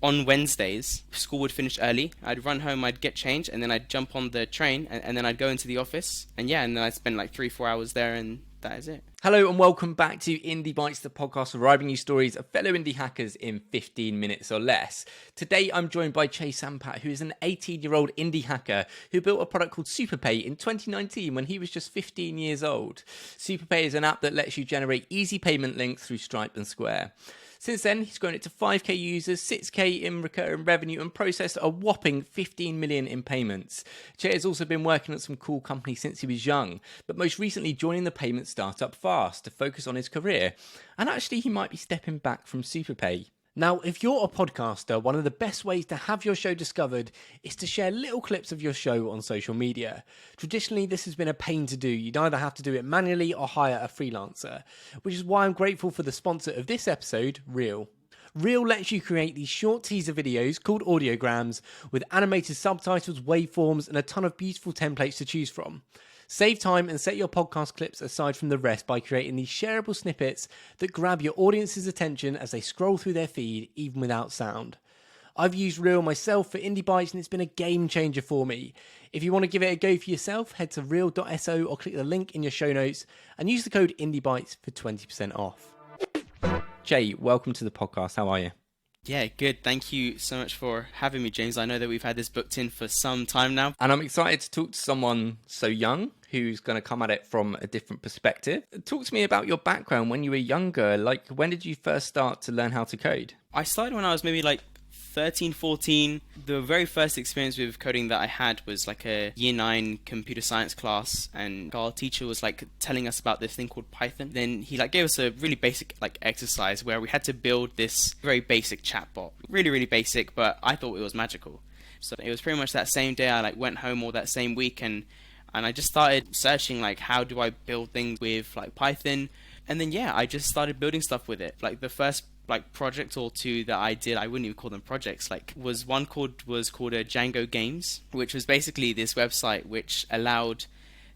On Wednesdays, school would finish early. I'd run home, I'd get changed, and then I'd jump on the train, and then I'd go into the office. And yeah, and then I'd spend like 3-4 hours there, and that is it. Hello and welcome back to Indie Bites, the podcast where I bring you stories of fellow indie hackers in 15 minutes or less. Today I'm joined by Che Sampat, who is an 18-year-old indie hacker who built a product called SuperPay in 2019 when he was just 15 years old. SuperPay is an app that lets you generate easy payment links through Stripe and Square. Since then, he's grown it to 5k users, 6k in recurring revenue, and processed a whopping 15 million in payments. Che has also been working at some cool companies since he was young, but most recently joining the payment startup Fast to focus on his career. And actually, he might be stepping back from SuperPay. Now, if you're a podcaster, one of the best ways to have your show discovered is to share little clips of your show on social media. Traditionally, this has been a pain to do. You'd either have to do it manually or hire a freelancer, which is why I'm grateful for the sponsor of this episode, Reel. Reel lets you create these short teaser videos called audiograms with animated subtitles, waveforms, and a ton of beautiful templates to choose from. Save time and set your podcast clips aside from the rest by creating these shareable snippets that grab your audience's attention as they scroll through their feed, even without sound. I've used Reel myself for Indie Bites and it's been a game changer for me. If you want to give it a go for yourself, head to reel.so or click the link in your show notes and use the code IndieBites for 20% off. Che, welcome to the podcast. How are you? Yeah, good. Thank you so much for having me, James. I know that we've had this booked in for some time now. And I'm excited to talk to someone so young who's going to come at it from a different perspective. Talk to me about your background when you were younger. Like, when did you first start to learn how to code? I started when I was maybe like 13, 14. The very first experience with coding that I had was like a year 9 computer science class, and our teacher was like telling us about this thing called Python. Then he like gave us a really basic like exercise where we had to build this very basic chatbot. Really basic, but I thought it was magical. So it was pretty much that same day I like went home, or that same week, and I just started searching like how do I build things with like Python. And then yeah, I just started building stuff with it. Like the first like project or two that I did, I wouldn't even call them projects, like was called a Django Games, which was basically this website which allowed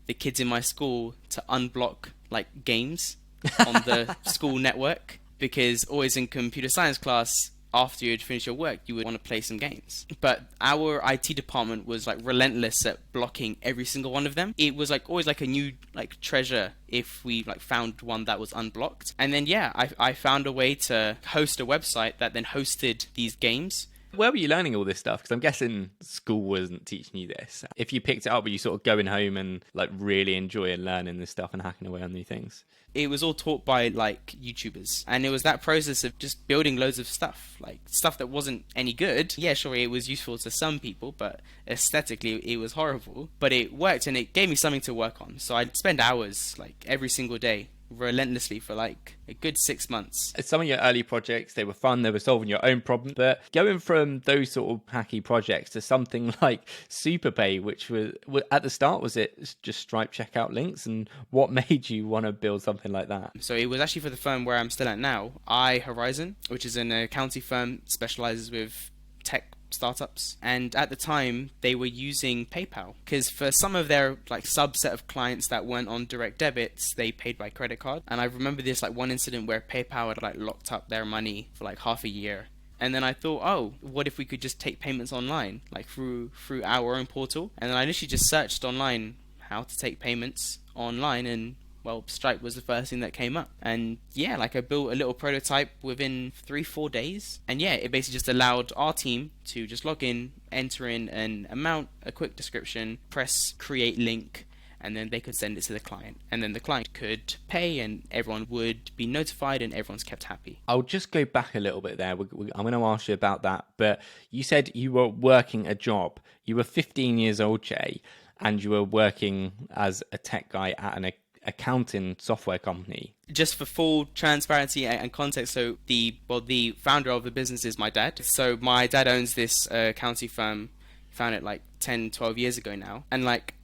the kids in my school to unblock like games on the school network, because always in computer science class, after you'd finish your work, you would want to play some games. But our IT department was like relentless at blocking every single one of them. It was like always like a new like treasure if we like found one that was unblocked. And then yeah, I found a way to host a website that then hosted these games. Where were you learning all this stuff? Because I'm guessing school wasn't teaching you this. If you picked it up, were you sort of going home and like really enjoying learning this stuff and hacking away on new things? It was all taught by like YouTubers, and it was that process of just building loads of stuff, like stuff that wasn't any good. Yeah, sure, it was useful to some people, but aesthetically it was horrible. But it worked, and it gave me something to work on. So I'd spend hours like every single day relentlessly for like a good 6 months. Some of your early projects, they were fun, they were solving your own problem, but going from those sort of hacky projects to something like SuperPay, which was at the start, was it just Stripe checkout links, and what made you want to build something like that? So it was actually for the firm where I'm still at now, Horizon, which is an accounting firm, specializes with tech startups, and at the time they were using PayPal, because for some of their like subset of clients that weren't on direct debits, they paid by credit card. And I remember this like one incident where PayPal had like locked up their money for like half a year, and then I thought, oh, what if we could just take payments online, like through our own portal? And then I literally just searched online how to take payments online, and well, Stripe was the first thing that came up. And yeah, like I built a little prototype within 3-4 days. And yeah, it basically just allowed our team to just log in, enter in an amount, a quick description, press create link, and then they could send it to the client. And then the client could pay, and everyone would be notified, and everyone's kept happy. I'll just go back a little bit there. I'm going to ask you about that. But you said you were working a job. You were 15 years old, Che, and you were working as a tech guy at an accounting software company. Just for full transparency and context, so the founder of the business is my dad. So my dad owns this accounting firm. Found it like 10-12 years ago now, and like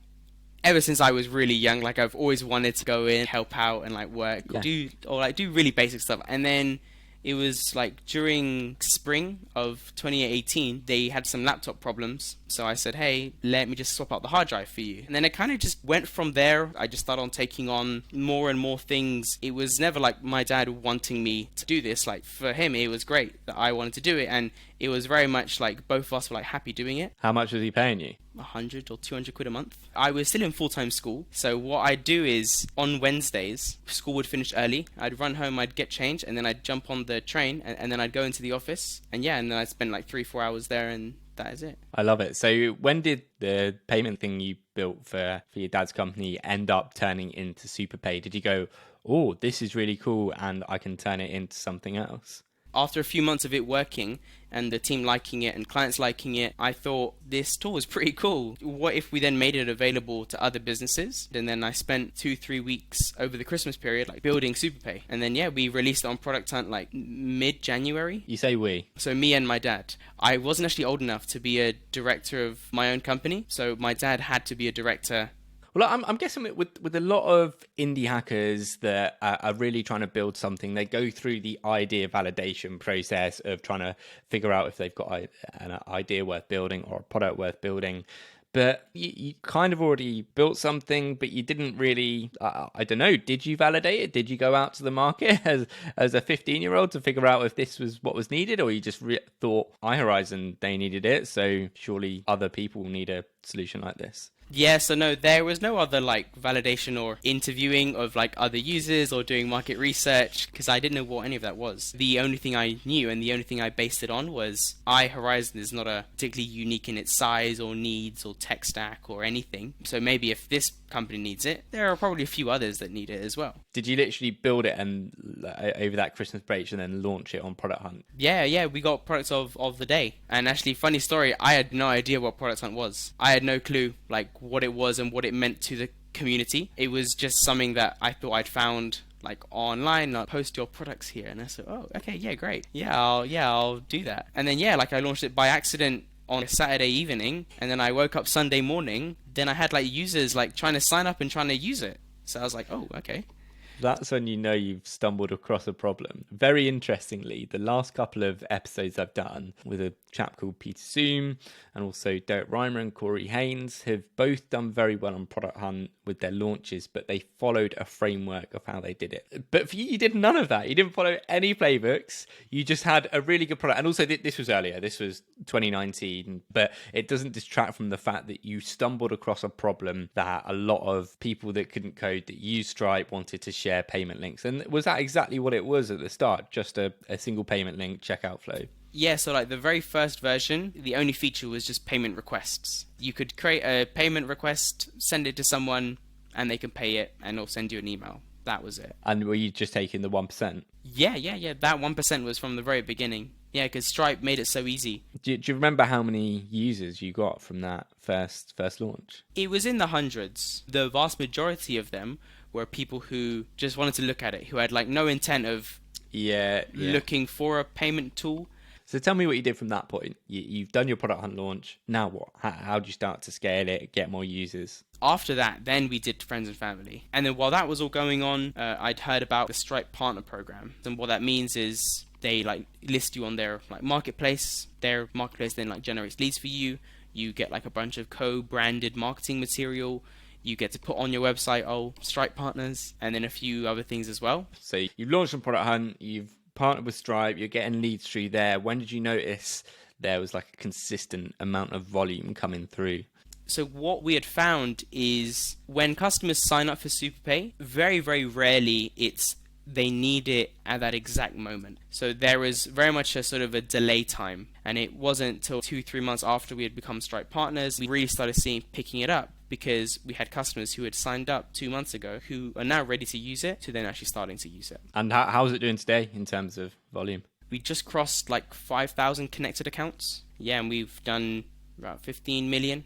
ever since I was really young, like I've always wanted to go in, help out, and like work, do really basic stuff. And then it was like during spring of 2018, they had some laptop problems, So I said, hey, let me just swap out the hard drive for you. And then it kind of just went from there. I just started on taking on more and more things. It was never like my dad wanting me to do this. Like for him, it was great that I wanted to do it. And it was very much like both of us were like happy doing it. How much was he paying you? 100 or 200 quid a month. I was still in full-time school. So what I'd do is on Wednesdays, school would finish early. I'd run home, I'd get changed, and then I'd jump on the train and then I'd go into the office. And then I'd spend like 3-4 hours there, and that is it. I love it. So when did the payment thing you built for your dad's company end up turning into SuperPay? Did you go, oh, this is really cool and I can turn it into something else? After a few months of it working and the team liking it and clients liking it, I thought this tool was pretty cool. What if we then made it available to other businesses? And then I spent 2-3 weeks over the Christmas period like building SuperPay. And then we released it on Product Hunt like mid-January. You say we? So me and my dad. I wasn't actually old enough to be a director of my own company, so my dad had to be a director. Well, I'm guessing with a lot of indie hackers that are really trying to build something, they go through the idea validation process of trying to figure out if they've got an idea worth building or a product worth building. But you kind of already built something, but you didn't really, I don't know, did you validate it? Did you go out to the market as a 15-year-old to figure out if this was what was needed? Or you just thought, iHorizon, they needed it, so surely other people need a solution like this? Yeah, so no, there was no other like validation or interviewing of like other users or doing market research, because I didn't know what any of that was. The only thing I knew and the only thing I based it on was iHorizon is not particularly unique in its size or needs or tech stack or anything. So maybe if this company needs it, there are probably a few others that need it as well. Did you literally build it and over that Christmas break and then launch it on Product Hunt? Yeah, we got products of the day. And actually, funny story, I had no idea what Product Hunt was. I had no clue like what it was and what it meant to the community. It was just something that I thought I'd found like online, like post your products here. And I said, oh, okay, yeah, great. I'll do that. And then I launched it by accident on a Saturday evening, and then I woke up Sunday morning, then I had like users like trying to sign up and trying to use it. So I was like, oh, okay. That's when you know you've stumbled across a problem. Very interestingly, the last couple of episodes I've done with a chap called Peter Zoom and also Derek Reimer and Corey Haynes have both done very well on Product Hunt with their launches, but they followed a framework of how they did it. But for you did none of that. You didn't follow any playbooks. You just had a really good product. And also this was earlier. This was 2019, but it doesn't distract from the fact that you stumbled across a problem that a lot of people that couldn't code that used Stripe wanted to share payment links. And was that exactly what it was at the start? Just a single payment link checkout flow? Yeah, so like the very first version, the only feature was just payment requests. You could create a payment request, send it to someone, and they can pay it, and it'll send you an email. That was it. And were you just taking the 1%? Yeah. That 1% was from the very beginning. Yeah, because Stripe made it so easy. Do you remember how many users you got from that first launch? It was in the hundreds. The vast majority of them were people who just wanted to look at it, who had like no intent of looking for a payment tool. So tell me what you did from that point. You've done your Product Hunt launch. Now what? How do you start to scale it, get more users? After that, then we did friends and family. And then while that was all going on, I'd heard about the Stripe Partner Program. And what that means is they like list you on their like marketplace. Their marketplace then like generates leads for you. You get like a bunch of co-branded marketing material. You get to put on your website, Stripe partners, and then a few other things as well. So you've launched on Product Hunt, you've partnered with Stripe, you're getting leads through there. When did you notice there was like a consistent amount of volume coming through? So what we had found is when customers sign up for SuperPay, very, very rarely they need it at that exact moment. So there was very much a sort of a delay time. And it wasn't until 2-3 months after we had become Stripe partners, we really started picking it up, because we had customers who had signed up 2 months ago who are now ready to use it, to then actually starting to use it. And how is it doing today in terms of volume? We just crossed like 5,000 connected accounts. Yeah, and we've done about $15 million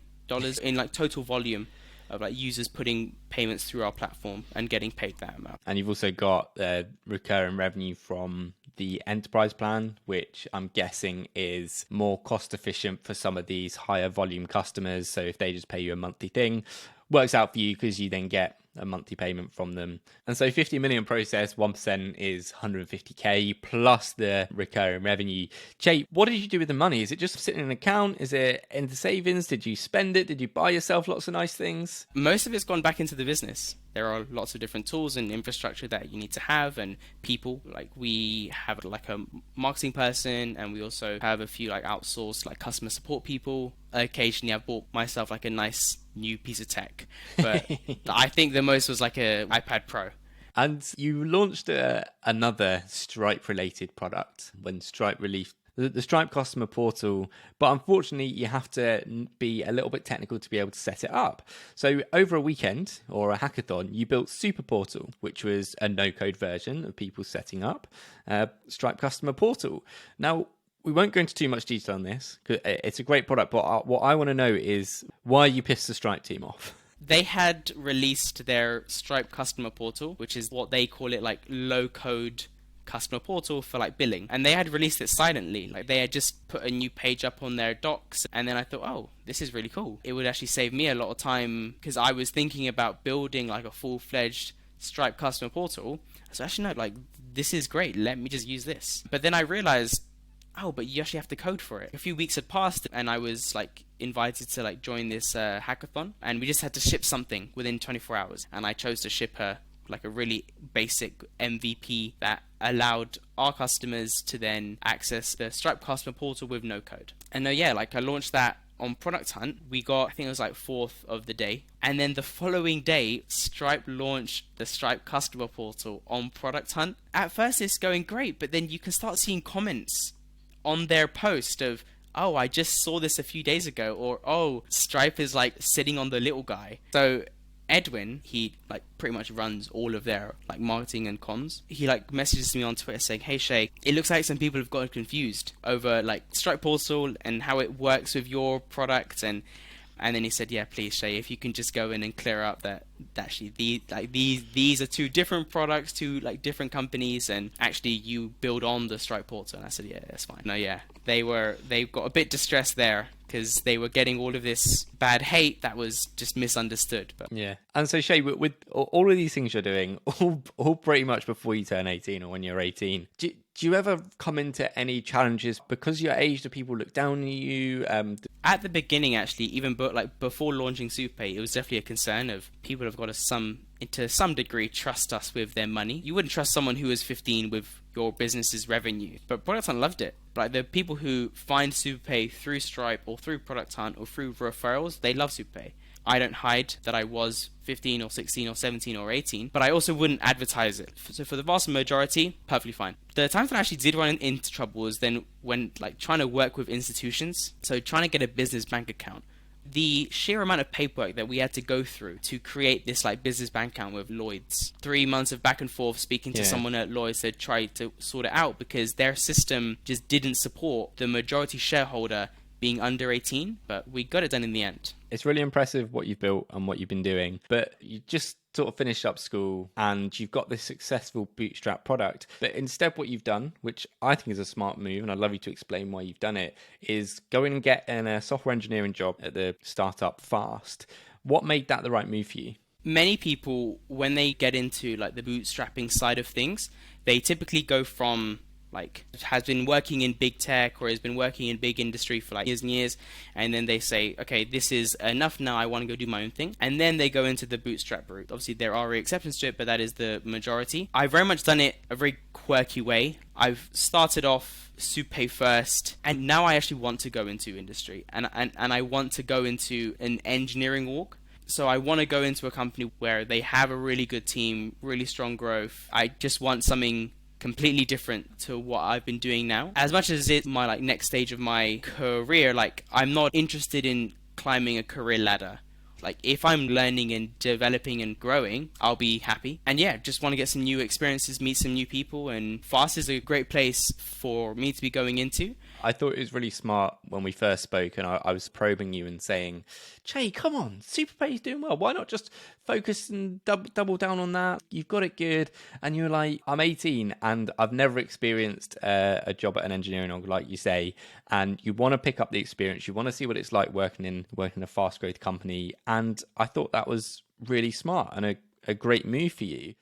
in like total volume of like users putting payments through our platform and getting paid that amount. And you've also got recurring revenue from the enterprise plan, which I'm guessing is more cost efficient for some of these higher volume customers. So if they just pay you a monthly thing, works out for you because you then get a monthly payment from them. And so 50 million process, 1% is 150k plus the recurring revenue. Che, what did you do with the money? Is it just sitting in an account? Is it into savings? Did you spend it? Did you buy yourself lots of nice things? Most of it's gone back into the business. There are lots of different tools and infrastructure that you need to have, and people. Like, we have like a marketing person, and we also have a few like outsourced like customer support people. Occasionally I've bought myself like a nice new piece of tech, but I think the most was like a iPad Pro. And you launched another Stripe related product when Stripe released the Stripe customer portal, but unfortunately you have to be a little bit technical to be able to set it up. So over a weekend or a hackathon, you built Super Portal, which was a no-code version of people setting up Stripe customer portal. Now, we won't go into too much detail on this because it's a great product, but what I want to know is why you pissed the Stripe team off. They had released their Stripe customer portal, which is what they call it, like low-code customer portal for like billing, and they had released it silently. Like, they had just put a new page up on their docs, and then I thought, oh, this is really cool. It would actually save me a lot of time because I was thinking about building like a full-fledged Stripe customer portal. So actually, no, like, this is great, let me just use this. But then I realized, oh, but you actually have to code for it. A few weeks had passed, and I was like invited to like join this hackathon, and we just had to ship something within 24 hours, and I chose to ship her like a really basic MVP that allowed our customers to then access the Stripe customer portal with no code. And yeah, like, I launched that on Product Hunt. We got, I think it was like 4th of the day, and then the following day Stripe launched the Stripe customer portal on Product Hunt. At first it's going great, but then you can start seeing comments on their post of, oh, I just saw this a few days ago, or, oh, Stripe is like sitting on the little guy. So Edwin, he like pretty much runs all of their like marketing and comms. He like messages me on Twitter saying, hey Shay, it looks like some people have gotten confused over like Stripe Portal and how it works with your product, and then he said, yeah, please Shay, if you can just go in and clear up that actually these are two different products, two like different companies, and actually you build on the Stripe Portal. And I said, yeah, that's fine. No, yeah, they got a bit distressed there because they were getting all of this bad hate that was just misunderstood. But yeah. And so Shay, with all of these things you're doing, all pretty much before you turn 18 or when you're 18, do you ever come into any challenges because of your age? Do people look down on you? At the beginning, actually, even before launching SuperPay, it was definitely a concern of people have got to some degree trust us with their money. You wouldn't trust someone who is 15 with your business's revenue. But Product Hunt loved it. Like, the people who find SuperPay through Stripe or through Product Hunt or through referrals, they love SuperPay. I don't hide that I was 15 or 16 or 17 or 18, but I also wouldn't advertise it. So for the vast majority, perfectly fine. The times that I actually did run into trouble was then when like trying to work with institutions, so trying to get a business bank account. The sheer amount of paperwork that we had to go through to create this like business bank account with Lloyd's. 3 months of back and forth speaking to someone at Lloyd's to try to sort it out because their system just didn't support the majority shareholder being under 18, but we got it done in the end. It's really impressive what you've built and what you've been doing, but you just sort of finished up school and you've got this successful bootstrap product. But instead what you've done, which I think is a smart move, and I'd love you to explain why you've done it, is go in and get a software engineering job at the startup fast. What made that the right move for you? Many people, when they get into like the bootstrapping side of things, they typically go from like has been working in big tech or has been working in big industry for like years and years, and then they say, okay, this is enough now, I want to go do my own thing, and then they go into the bootstrap route. Obviously there are exceptions to it, but that is the majority. I've very much done it a very quirky way. I've started off SuperPay first, and now I actually want to go into industry, and I want to go into an engineering org. So I want to go into a company where they have a really good team, really strong growth. I just want something completely different to what I've been doing now. As much as it's my like next stage of my career, like I'm not interested in climbing a career ladder. Like if I'm learning and developing and growing, I'll be happy. And yeah, just want to get some new experiences, meet some new people, and Fast is a great place for me to be going into. I thought it was really smart when we first spoke, and I was probing you and saying, Che, come on, SuperPay is doing well. Why not just focus and double down on that? You've got it good. And you're like, I'm 18 and I've never experienced a job at an engineering org, like you say. And you want to pick up the experience. You want to see what it's like working in a fast growth company. And I thought that was really smart and a great move for you.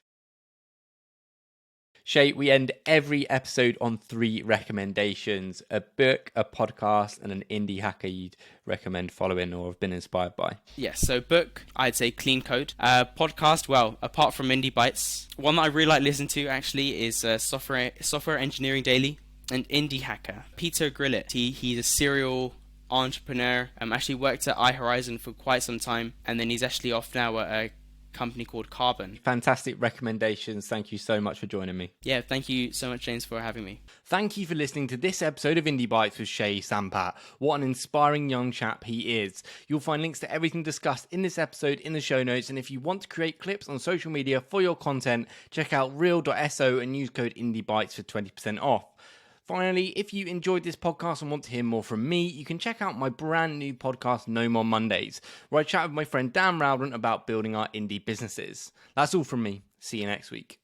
Che, we end every episode on 3 recommendations: a book, a podcast, and an indie hacker you'd recommend following or have been inspired by. Yes, so book, I'd say Clean Code. Podcast, well, apart from Indie Bites, one that I really like listening to actually is Software Engineering Daily and Indie Hacker. Peter Grillett, he's a serial entrepreneur, actually worked at iHorizon for quite some time, and then he's actually off now at a company called Carbon. Fantastic recommendations. Thank you so much for joining me. Yeah, thank you so much, James, for having me. Thank you for listening to this episode of Indie Bites with Che Sampat. What an inspiring young chap he is. You'll find links to everything discussed in this episode in the show notes, and if you want to create clips on social media for your content, check out reel.so and use code IndieBites for 20% off. Finally, if you enjoyed this podcast and want to hear more from me, you can check out my brand new podcast, No More Mondays, where I chat with my friend Dan Rowden about building our indie businesses. That's all from me. See you next week.